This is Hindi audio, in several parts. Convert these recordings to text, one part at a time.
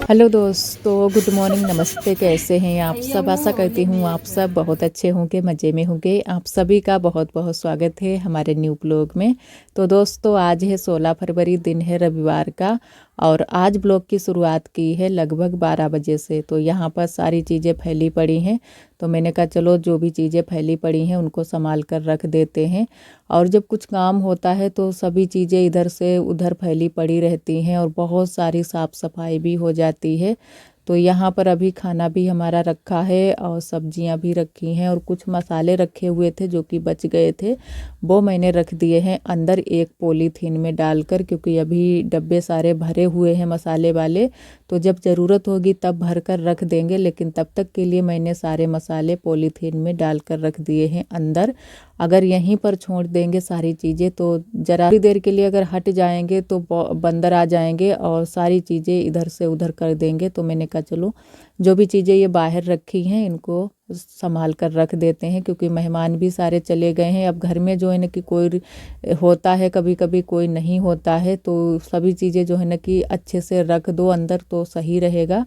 हेलो दोस्तों, गुड मॉर्निंग, नमस्ते। कैसे हैं आप सब? आशा करती हूँ आप सब बहुत अच्छे होंगे, मज़े में होंगे। आप सभी का बहुत बहुत स्वागत है हमारे न्यू ब्लॉग में। तो दोस्तों, आज है 16 फरवरी, दिन है रविवार का। और आज ब्लॉग की शुरुआत की है लगभग 12 बजे से। तो यहाँ पर सारी चीज़ें फैली पड़ी हैं, तो मैंने कहा चलो जो भी चीज़ें फैली पड़ी हैं उनको संभाल कर रख देते हैं। और जब कुछ काम होता है तो सभी चीज़ें इधर से उधर फैली पड़ी रहती हैं और बहुत सारी साफ़ सफाई भी हो जाती है। तो यहाँ पर अभी खाना भी हमारा रखा है और सब्जियाँ भी रखी हैं और कुछ मसाले रखे हुए थे जो कि बच गए थे, वो मैंने रख दिए हैं अंदर एक पॉलीथीन में डालकर, क्योंकि अभी डब्बे सारे भरे हुए हैं मसाले वाले। तो जब ज़रूरत होगी तब भर कर रख देंगे, लेकिन तब तक के लिए मैंने सारे मसाले पॉलीथीन में डालकर रख दिए हैं अंदर। अगर यहीं पर छोड़ देंगे सारी चीज़ें तो ज़रा भी देर के लिए अगर हट जाएंगे तो बंदर आ जाएंगे और सारी चीज़ें इधर से उधर कर देंगे। तो मैंने कहा चलो जो भी चीज़ें ये बाहर रखी हैं इनको संभाल कर रख देते हैं, क्योंकि मेहमान भी सारे चले गए हैं। अब घर में जो है ना कि कोई होता है, कभी कभी कोई नहीं होता है, तो सभी चीज़ें जो है ना कि अच्छे से रख दो अंदर तो सही रहेगा।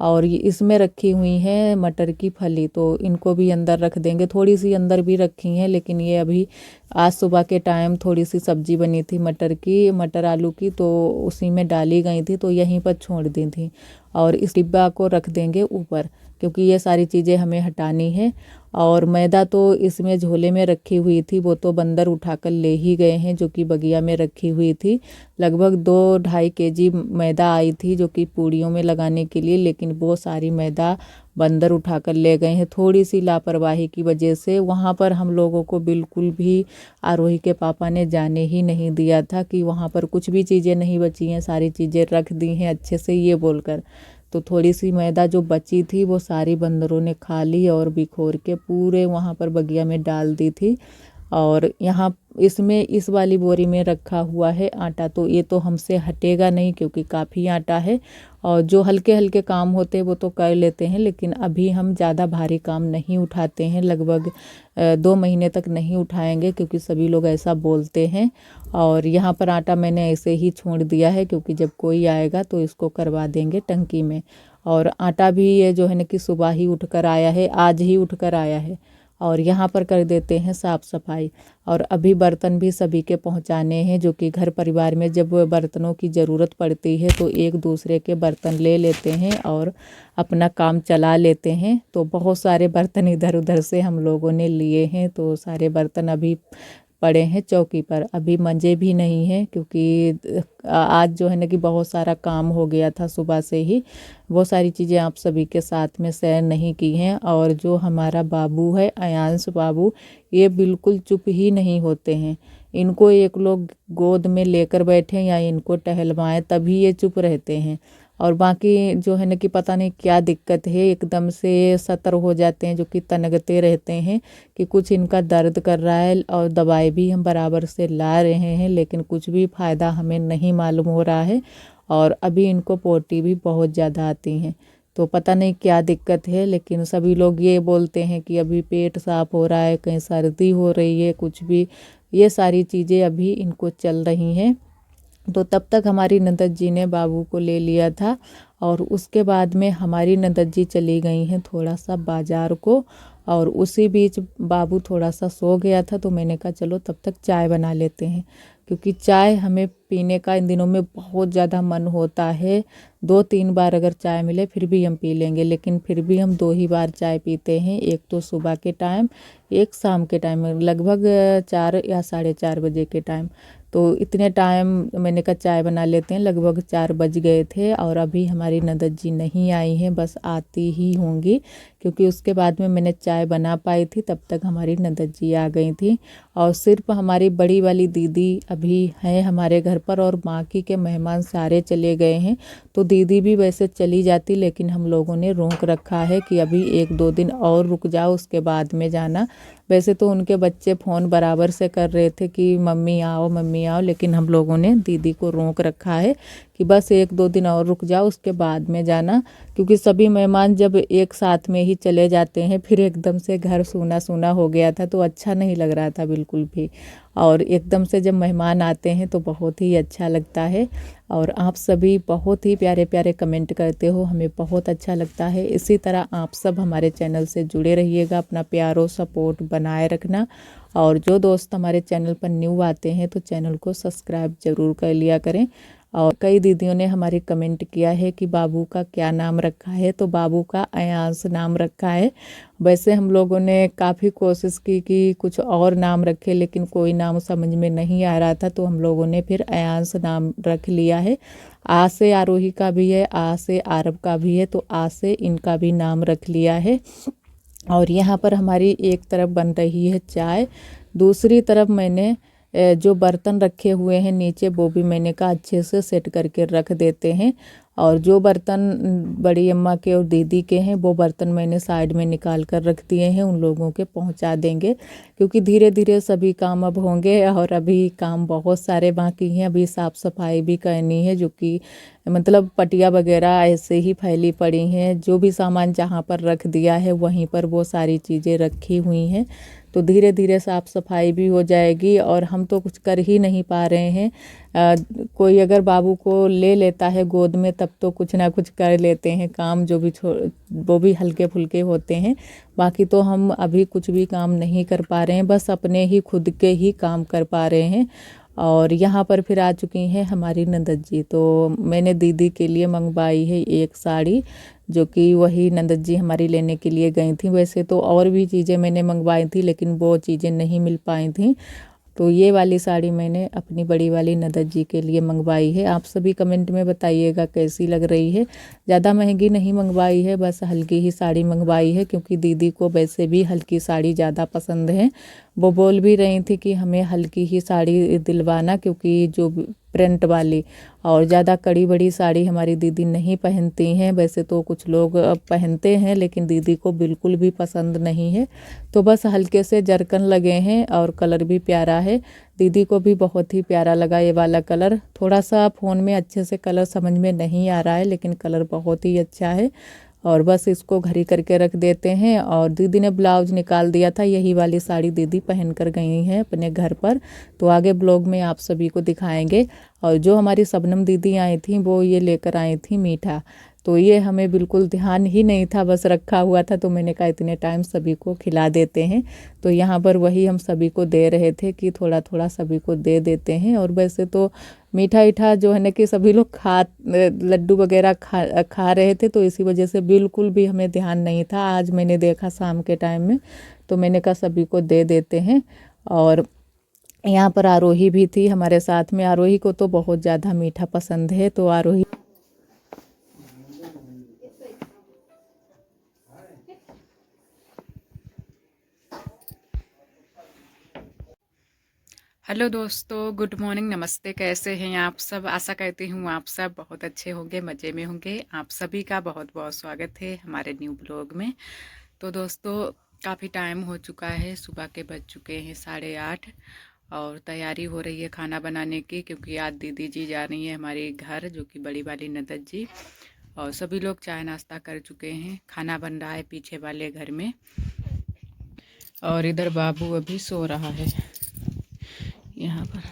और ये इसमें रखी हुई है मटर की फली, तो इनको भी अंदर रख देंगे। थोड़ी सी अंदर भी रखी हैं, लेकिन ये अभी आज सुबह के टाइम थोड़ी सी सब्जी बनी थी मटर आलू की, तो उसी में डाली गई थी, तो यहीं पर छोड़ दी थी। और इस डिब्बा को रख देंगे ऊपर, क्योंकि ये सारी चीज़ें हमें हटानी है। और मैदा तो इसमें झोले में रखी हुई थी, वो तो बंदर उठाकर ले ही गए हैं, जो कि बगिया में रखी हुई थी। लगभग 2-2.5 kg मैदा आई थी जो कि पूड़ियों में लगाने के लिए, लेकिन वो सारी मैदा बंदर उठाकर ले गए हैं। थोड़ी सी लापरवाही की वजह से वहाँ पर हम लोगों को बिल्कुल भी आरोही के पापा ने जाने ही नहीं दिया था कि वहाँ पर कुछ भी चीज़ें नहीं बची हैं, सारी चीज़ें रख दी हैं अच्छे से, ये बोलकर। तो थोड़ी सी मैदा जो बची थी वो सारी बंदरों ने खा ली और बिखोर के पूरे वहाँ पर बगिया में डाल दी थी। और यहाँ इसमें इस वाली बोरी में रखा हुआ है आटा, तो ये तो हमसे हटेगा नहीं क्योंकि काफ़ी आटा है। और जो हल्के हल्के काम होते हैं वो तो कर लेते हैं, लेकिन अभी हम ज़्यादा भारी काम नहीं उठाते हैं, लगभग 2 महीने तक नहीं उठाएंगे, क्योंकि सभी लोग ऐसा बोलते हैं। और यहाँ पर आटा मैंने ऐसे ही छोड़ दिया है, क्योंकि जब कोई आएगा तो इसको करवा देंगे टंकी में। और आटा भी ये जो है ना कि सुबह ही उठ कर आया है, आज ही उठ कर आया है। और यहाँ पर कर देते हैं साफ़ सफाई। और अभी बर्तन भी सभी के पहुँचाने हैं, जो कि घर परिवार में जब बर्तनों की ज़रूरत पड़ती है तो एक दूसरे के बर्तन ले लेते हैं और अपना काम चला लेते हैं। तो बहुत सारे बर्तन इधर उधर से हम लोगों ने लिए हैं, तो सारे बर्तन अभी पड़े हैं चौकी पर, अभी मंजे भी नहीं हैं, क्योंकि आज जो है ना कि बहुत सारा काम हो गया था सुबह से ही। वो सारी चीज़ें आप सभी के साथ में शेयर नहीं की हैं। और जो हमारा बाबू है, अयांश बाबू, ये बिल्कुल चुप ही नहीं होते हैं। इनको एक लोग गोद में लेकर बैठे या इनको टहलवाएं तभी ये चुप रहते हैं। और बाकी जो है ना कि पता नहीं क्या दिक्कत है, एकदम से सतर हो जाते हैं, जो कि तनगते रहते हैं कि कुछ इनका दर्द कर रहा है। और दवाई भी हम बराबर से ला रहे हैं, लेकिन कुछ भी फ़ायदा हमें नहीं मालूम हो रहा है। और अभी इनको पोटी भी बहुत ज़्यादा आती हैं, तो पता नहीं क्या दिक्कत है, लेकिन सभी लोग ये बोलते हैं कि अभी पेट साफ़ हो रहा है, कहीं सर्दी हो रही है, कुछ भी, ये सारी चीज़ें अभी इनको चल रही हैं। तो तब तक हमारी नंदत जी ने बाबू को ले लिया था, और उसके बाद में हमारी नंदत जी चली गई हैं थोड़ा सा बाज़ार को। और उसी बीच बाबू थोड़ा सा सो गया था, तो मैंने कहा चलो तब तक चाय बना लेते हैं, क्योंकि चाय हमें पीने का इन दिनों में बहुत ज़्यादा मन होता है। 2-3 बार अगर चाय मिले फिर भी हम पी लेंगे, लेकिन फिर भी हम 2 ही बार चाय पीते हैं, एक तो सुबह के टाइम, एक शाम के टाइम, लगभग 4 या 4:30 बजे के टाइम। तो इतने टाइम मैंने कहा चाय बना लेते हैं, लगभग 4 बज गए थे। और अभी हमारी नंदत जी नहीं आई हैं, बस आती ही होंगी, क्योंकि उसके बाद में मैंने चाय बना पाई थी, तब तक हमारी नंदत जी आ गई थी। और सिर्फ हमारी बड़ी वाली दीदी अभी हैं हमारे घर पर, और बाकी के मेहमान सारे चले गए हैं। तो दीदी भी वैसे चली जाती, लेकिन हम लोगों ने रोक रखा है कि अभी 1-2 दिन और रुक जाओ, उसके बाद में जाना। वैसे तो उनके बच्चे फ़ोन बराबर से कर रहे थे कि मम्मी आओ मम्मी आओ, लेकिन हम लोगों ने दीदी को रोक रखा है कि बस 1-2 दिन और रुक जाओ, उसके बाद में जाना। क्योंकि सभी मेहमान जब एक साथ में ही चले जाते हैं, फिर एकदम से घर सूना सूना हो गया था, तो अच्छा नहीं लग रहा था बिल्कुल भी। और एकदम से जब मेहमान आते हैं तो बहुत ही अच्छा लगता है। और आप सभी बहुत ही प्यारे प्यारे कमेंट करते हो, हमें बहुत अच्छा लगता है। इसी तरह आप सब हमारे चैनल से जुड़े रहिएगा, अपना प्यार और सपोर्ट बनाए रखना। और जो दोस्त हमारे चैनल पर न्यू आते हैं तो चैनल को सब्सक्राइब ज़रूर कर लिया करें। और कई दीदियों ने हमारे कमेंट किया है कि बाबू का क्या नाम रखा है, तो बाबू का अयांश नाम रखा है। वैसे हम लोगों ने काफ़ी कोशिश की कि कुछ और नाम रखे, लेकिन कोई नाम समझ में नहीं आ रहा था, तो हम लोगों ने फिर अयांश नाम रख लिया है। आ से आरोही का भी है, आ से आरब का भी है, तो आ से इनका भी नाम रख लिया है। और यहाँ पर हमारी एक तरफ बन रही है चाय, दूसरी तरफ मैंने जो बर्तन रखे हुए हैं नीचे, वो भी मैंने कहा अच्छे से सेट करके रख देते हैं। और जो बर्तन बड़ी अम्मा के और दीदी के हैं, वो बर्तन मैंने साइड में निकाल कर रख दिए हैं, उन लोगों के पहुंचा देंगे, क्योंकि धीरे धीरे सभी काम अब होंगे। और अभी काम बहुत सारे बाकी हैं, अभी साफ़ सफाई भी करनी है, जो कि मतलब पटिया वगैरह ऐसे ही फैली पड़ी हैं। जो भी सामान जहाँ पर रख दिया है वहीं पर वो सारी चीज़ें रखी हुई हैं, तो धीरे धीरे साफ़ सफाई भी हो जाएगी। और हम तो कुछ कर ही नहीं पा रहे हैं। कोई अगर बाबू को ले लेता है गोद में तब तो कुछ ना कुछ कर लेते हैं काम, जो भी वो भी हल्के फुल्के होते हैं। बाकी तो हम अभी कुछ भी काम नहीं कर पा रहे हैं, बस अपने ही खुद के ही काम कर पा रहे हैं। और यहाँ पर फिर आ चुकी हैं हमारी नंदत जी, तो मैंने दीदी के लिए मंगवाई है एक साड़ी, जो कि वही नंदत जी हमारी लेने के लिए गई थी। वैसे तो और भी चीज़ें मैंने मंगवाई थी, लेकिन वो चीज़ें नहीं मिल पाई थी, तो ये वाली साड़ी मैंने अपनी बड़ी वाली नंदत जी के लिए मंगवाई है। आप सभी कमेंट में बताइएगा कैसी लग रही है। ज़्यादा महंगी नहीं मंगवाई है, बस हल्की ही साड़ी मंगवाई है, क्योंकि दीदी को वैसे भी हल्की साड़ी ज़्यादा पसंद है। वो बोल भी रही थी कि हमें हल्की ही साड़ी दिलवाना, क्योंकि जो प्रिंट वाली और ज़्यादा कड़ी बड़ी साड़ी हमारी दीदी नहीं पहनती हैं। वैसे तो कुछ लोग पहनते हैं, लेकिन दीदी को बिल्कुल भी पसंद नहीं है। तो बस हल्के से जरकन लगे हैं और कलर भी प्यारा है। दीदी को भी बहुत ही प्यारा लगा ये वाला कलर। थोड़ा सा फ़ोन में अच्छे से कलर समझ में नहीं आ रहा है, लेकिन कलर बहुत ही अच्छा है। और बस इसको घड़ी करके रख देते हैं। और दीदी ने ब्लाउज निकाल दिया था, यही वाली साड़ी दीदी पहन कर गई हैं अपने घर पर, तो आगे ब्लॉग में आप सभी को दिखाएंगे। और जो हमारी शबनम दीदी आई थी वो ये लेकर आई थी मीठा, तो ये हमें बिल्कुल ध्यान ही नहीं था, बस रखा हुआ था, तो मैंने कहा इतने टाइम सभी को खिला देते हैं। तो यहाँ पर वही हम सभी को दे रहे थे कि थोड़ा थोड़ा सभी को दे देते हैं। और वैसे तो मीठा ईठा जो है ना कि सभी लोग लड्डू वगैरह खा रहे थे, तो इसी वजह से बिल्कुल भी हमें ध्यान नहीं था। आज मैंने देखा शाम के टाइम में, तो मैंने कहा सभी को दे देते हैं। और यहाँ पर आरोही भी थी हमारे साथ में। आरोही को तो बहुत ज़्यादा मीठा पसंद है, तो आरोही हेलो दोस्तों, गुड मॉर्निंग, नमस्ते। कैसे हैं आप सब? आशा करती हूँ आप सब बहुत अच्छे होंगे, मज़े में होंगे। आप सभी का बहुत बहुत स्वागत है हमारे न्यू ब्लॉग में। तो दोस्तों, काफ़ी टाइम हो चुका है, सुबह के बज चुके हैं 8:30 और तैयारी हो रही है खाना बनाने की, क्योंकि आज दीदी जी जा रही हैं हमारे घर, जो कि बड़ी वाली नंदत जी। और सभी लोग चाय नाश्ता कर चुके हैं, खाना बन रहा है पीछे वाले घर में। और इधर बाबू अभी सो रहा है यहाँ पर।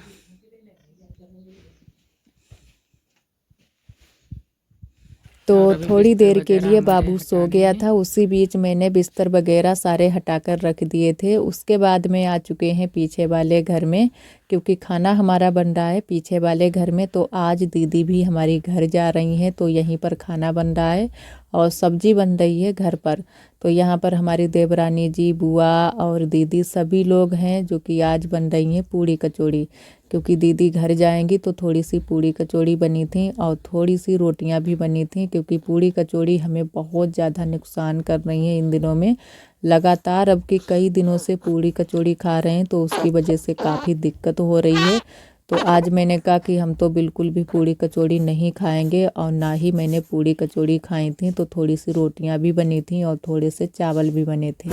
तो और अभी थोड़ी बिस्तर देर के वगैरह लिए हमारे बाबू सो हटाने गया हैं। था, उसी बीच मैंने बिस्तर वगैरह सारे हटाकर रख दिए थे। उसके बाद में आ चुके हैं पीछे वाले घर में, क्योंकि खाना हमारा बन रहा है पीछे वाले घर में। तो आज दीदी भी हमारी घर जा रही हैं, तो यहीं पर खाना बन रहा है और सब्जी बन रही है घर पर। तो यहाँ पर हमारी देवरानी जी, बुआ और दीदी सभी लोग हैं, जो कि आज बन रही हैं पूड़ी कचौड़ी, क्योंकि दीदी घर जाएंगी। तो थोड़ी सी पूड़ी कचौड़ी बनी थी और थोड़ी सी रोटियां भी बनी थी, क्योंकि पूड़ी कचौड़ी हमें बहुत ज़्यादा नुकसान कर रही हैं इन दिनों में। लगातार अब के कई दिनों से पूड़ी कचौड़ी खा रहे हैं, तो उसकी वजह से काफ़ी दिक्कत हो रही है। तो आज मैंने कहा कि हम तो बिल्कुल भी पूड़ी कचौड़ी नहीं खाएंगे, और ना ही मैंने पूड़ी कचौड़ी खाई थी। तो थोड़ी सी रोटियां भी बनी थी और थोड़े से चावल भी बने थे।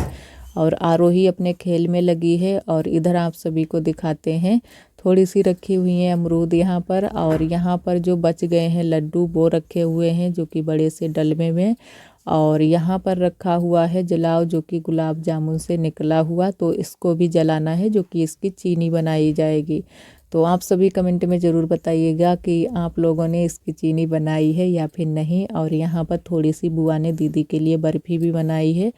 और आरोही अपने खेल में लगी है। और इधर आप सभी को दिखाते हैं, थोड़ी सी रखी हुई है अमरूद यहाँ पर, और यहाँ पर जो बच गए हैं लड्डू वो रखे हुए हैं, जो कि बड़े से डलमे में। और यहाँ पर रखा हुआ है जलाओ, जो कि गुलाब जामुन से निकला हुआ, तो इसको भी जलाना है, जो कि इसकी चीनी बनाई जाएगी। तो आप सभी कमेंट में ज़रूर बताइएगा कि आप लोगों ने इसकी चीनी बनाई है या फिर नहीं। और यहाँ पर थोड़ी सी बुआ ने दीदी के लिए बर्फ़ी भी बनाई है।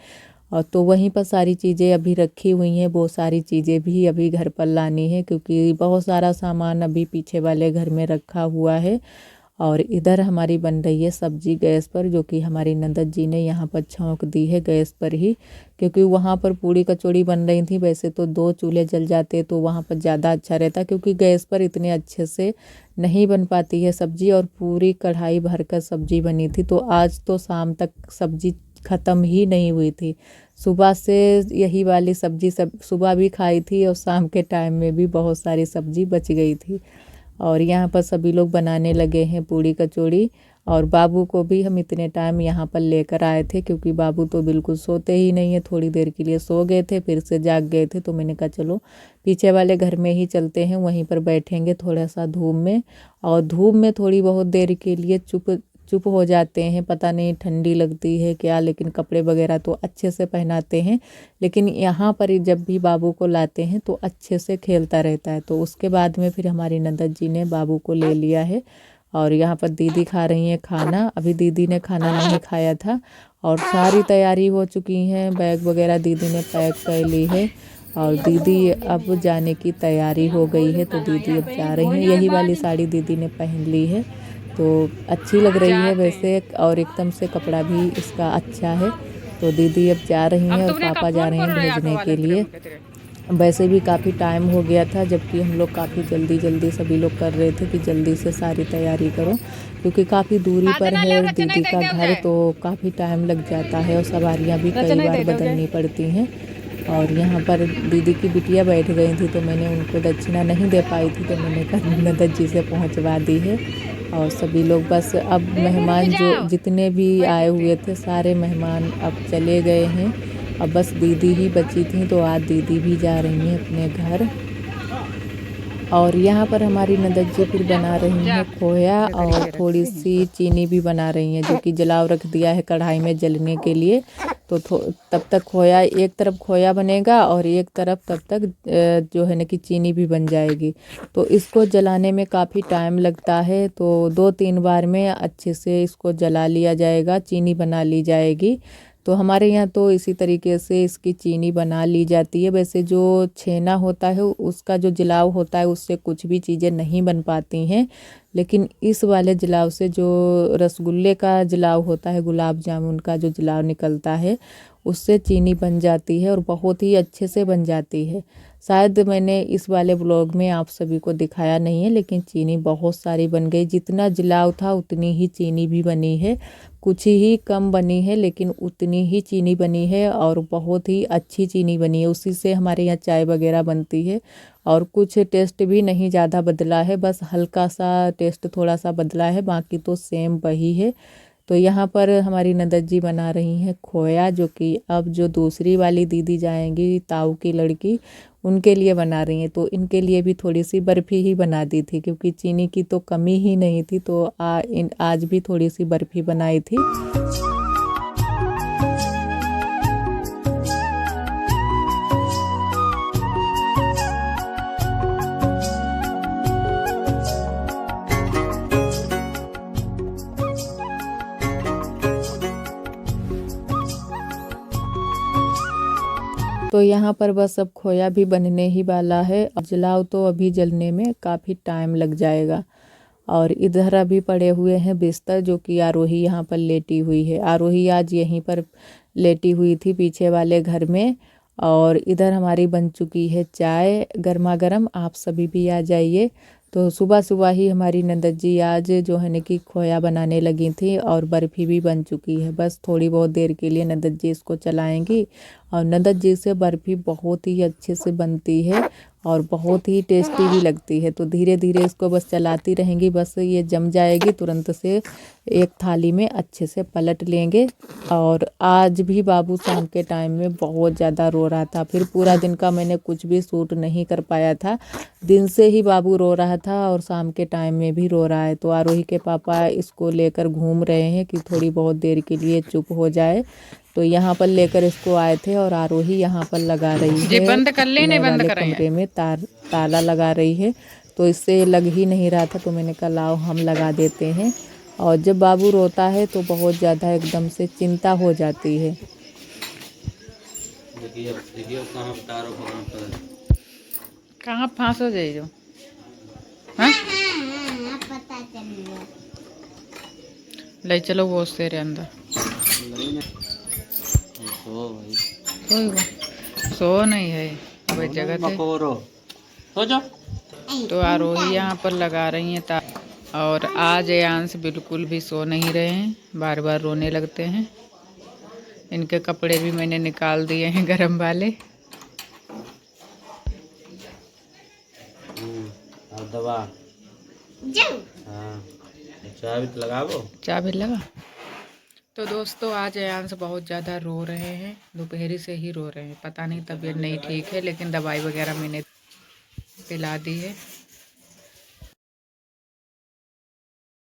और तो वहीं पर सारी चीज़ें अभी रखी हुई हैं, वो सारी चीज़ें भी अभी घर पर लानी है क्योंकि बहुत सारा सामान अभी पीछे वाले घर में रखा हुआ है। और इधर हमारी बन रही है सब्जी गैस पर, जो कि हमारी नंदत जी ने यहाँ पर छौंक दी है गैस पर ही, क्योंकि वहाँ पर पूड़ी कचौड़ी बन रही थी। वैसे तो 2 चूल्हे जल जाते तो वहाँ पर ज़्यादा अच्छा रहता, क्योंकि गैस पर इतने अच्छे से नहीं बन पाती है सब्जी। और पूरी कढ़ाई भर कर सब्जी बनी थी, तो आज तो शाम तक सब्जी ख़त्म ही नहीं हुई थी। सुबह से यही वाली सब्जी सब सुबह भी खाई थी और शाम के टाइम में भी बहुत सारी सब्जी बच गई थी। और यहाँ पर सभी लोग बनाने लगे हैं पूड़ी कचौड़ी। और बाबू को भी हम इतने टाइम यहाँ पर लेकर आए थे, क्योंकि बाबू तो बिल्कुल सोते ही नहीं है। थोड़ी देर के लिए सो गए थे, फिर से जाग गए थे। तो मैंने कहा चलो पीछे वाले घर में ही चलते हैं, वहीं पर बैठेंगे थोड़ा सा धूप में। और धूप में थोड़ी बहुत देर के लिए चुप चुप हो जाते हैं, पता नहीं ठंडी लगती है क्या, लेकिन कपड़े वगैरह तो अच्छे से पहनाते हैं। लेकिन यहाँ पर जब भी बाबू को लाते हैं तो अच्छे से खेलता रहता है। तो उसके बाद में फिर हमारी नंदत जी ने बाबू को ले लिया है। और यहाँ पर दीदी खा रही हैं खाना। अभी दीदी ने खाना नहीं खाया था। और सारी तैयारी हो चुकी हैं, बैग वगैरह दीदी ने पैक कर ली है। और दीदी अब जाने की तैयारी हो गई है, तो दीदी अब जा रही हैं। यही वाली साड़ी दीदी ने पहन ली है, तो अच्छी लग रही है वैसे। और एकदम से कपड़ा भी इसका अच्छा है। तो दीदी अब जा रही हैं और पापा जा रहे हैं भेजने के लिए। वैसे भी काफ़ी टाइम हो गया था, जबकि हम लोग काफ़ी जल्दी सभी लोग कर रहे थे कि जल्दी से सारी तैयारी करो, क्योंकि काफ़ी दूरी पर है दीदी का घर, तो काफ़ी टाइम लग जाता है और सवारियाँ भी कई बार बदलनी पड़ती हैं। और यहाँ पर दीदी की बिटिया बैठ गई थी, तो मैंने उनको दक्षिणा नहीं दे पाई थी, तो मैंने नंदत जी से पहुँचवा दी है। और सभी लोग बस अब मेहमान जो जितने भी आए हुए थे सारे मेहमान अब चले गए हैं। अब बस दीदी ही बची थी, तो आज दीदी भी जा रही हैं अपने घर। और यहाँ पर हमारी नंदत जी फिर बना रही हैं खोया, और थोड़ी सी चीनी भी बना रही हैं, जो कि जलाव रख दिया है कढ़ाई में जलने के लिए। तो तब तक खोया, एक तरफ खोया बनेगा और एक तरफ तब तक जो है ना कि चीनी भी बन जाएगी। तो इसको जलाने में काफ़ी टाइम लगता है, तो 2-3 बार में अच्छे से इसको जला लिया जाएगा, चीनी बना ली जाएगी। तो हमारे यहाँ तो इसी तरीके से इसकी चीनी बना ली जाती है। वैसे जो छेना होता है उसका जो जलाव होता है उससे कुछ भी चीज़ें नहीं बन पाती हैं, लेकिन इस वाले जलाव से जो रसगुल्ले का जलाव होता है, गुलाब जामुन का जो जलाव निकलता है, उससे चीनी बन जाती है और बहुत ही अच्छे से बन जाती है। शायद मैंने इस वाले ब्लॉग में आप सभी को दिखाया नहीं है, लेकिन चीनी बहुत सारी बन गई। जितना जलाव था उतनी ही चीनी भी बनी है, कुछ ही कम बनी है लेकिन उतनी ही चीनी बनी है और बहुत ही अच्छी चीनी बनी है। उसी से हमारे यहाँ चाय वगैरह बनती है। और कुछ टेस्ट भी नहीं ज़्यादा बदला है, बस हल्का सा टेस्ट थोड़ा सा बदला है, बाकी तो सेम वही है। तो यहाँ पर हमारी नंदत जी बना रही हैं खोया, जो कि अब जो दूसरी वाली दीदी जाएंगी ताऊ की लड़की, उनके लिए बना रही हैं। तो इनके लिए भी थोड़ी सी बर्फ़ी ही बना दी थी, क्योंकि चीनी की तो कमी ही नहीं थी। तो आज भी थोड़ी सी बर्फ़ी बनाई थी। तो यहाँ पर बस अब खोया भी बनने ही वाला है। जलाव तो अभी जलने में काफ़ी टाइम लग जाएगा। और इधर अभी पड़े हुए हैं बिस्तर, जो कि आरोही यहाँ पर लेटी हुई है। आरोही आज यहीं पर लेटी हुई थी पीछे वाले घर में। और इधर हमारी बन चुकी है चाय गर्मा गर्म, आप सभी भी आ जाइए। तो सुबह सुबह ही हमारी नंदत जी आज जो है ना कि खोया बनाने लगी थी, और बर्फ़ी भी बन चुकी है। बस थोड़ी बहुत देर के लिए नंदत जी इसको चलाएंगी। और नंदत जी से बर्फ़ी बहुत ही अच्छे से बनती है और बहुत ही टेस्टी भी लगती है। तो धीरे धीरे इसको बस चलाती रहेंगी, बस ये जम जाएगी तुरंत से एक थाली में अच्छे से पलट लेंगे। और आज भी बाबू शाम के टाइम में बहुत ज़्यादा रो रहा था, फिर पूरा दिन का मैंने कुछ भी शूट नहीं कर पाया था। दिन से ही बाबू रो रहा था और शाम के टाइम में भी रो रहा है। तो आरोही के पापा इसको लेकर घूम रहे हैं कि थोड़ी बहुत देर के लिए चुप हो जाए। तो यहाँ पर लेकर इसको आए थे, और आरोही यहाँ पर लगा रही है बंद कर ले, नहीं अपने बंद वाले कर रहे हैं। कमरे में ताला लगा रही है, तो इससे लग ही नहीं रहा था, तो मैंने कहा लाओ हम लगा देते हैं। और जब बाबू रोता है तो बहुत ज़्यादा एकदम से चिंता हो जाती है। देखिए कहाँ तारो कहाँ पर कहाँ फांसो जाइए जो, हाँ पता चल गया। ले चलो वो तेरे अंदर। सो भाई कोई वो सो नहीं है, वही जगह थे। मकोरो सो जाओ। तो आरोही यहाँ पर लगा रही हैं और आज यांश बिल्कुल भी सो नहीं रहे हैं, बार बार रोने लगते हैं। इनके कपड़े भी मैंने निकाल दिए हैं गरम वाले। और दवा हाँ चाय भी तो लगाओ। चाय भी लगा। तो दोस्तों आज यांश बहुत ज़्यादा रो रहे हैं, दोपहरी से ही रो रहे हैं। पता नहीं तबीयत नहीं ठीक है, लेकिन दवाई वगैरह मैंने पिला दी है।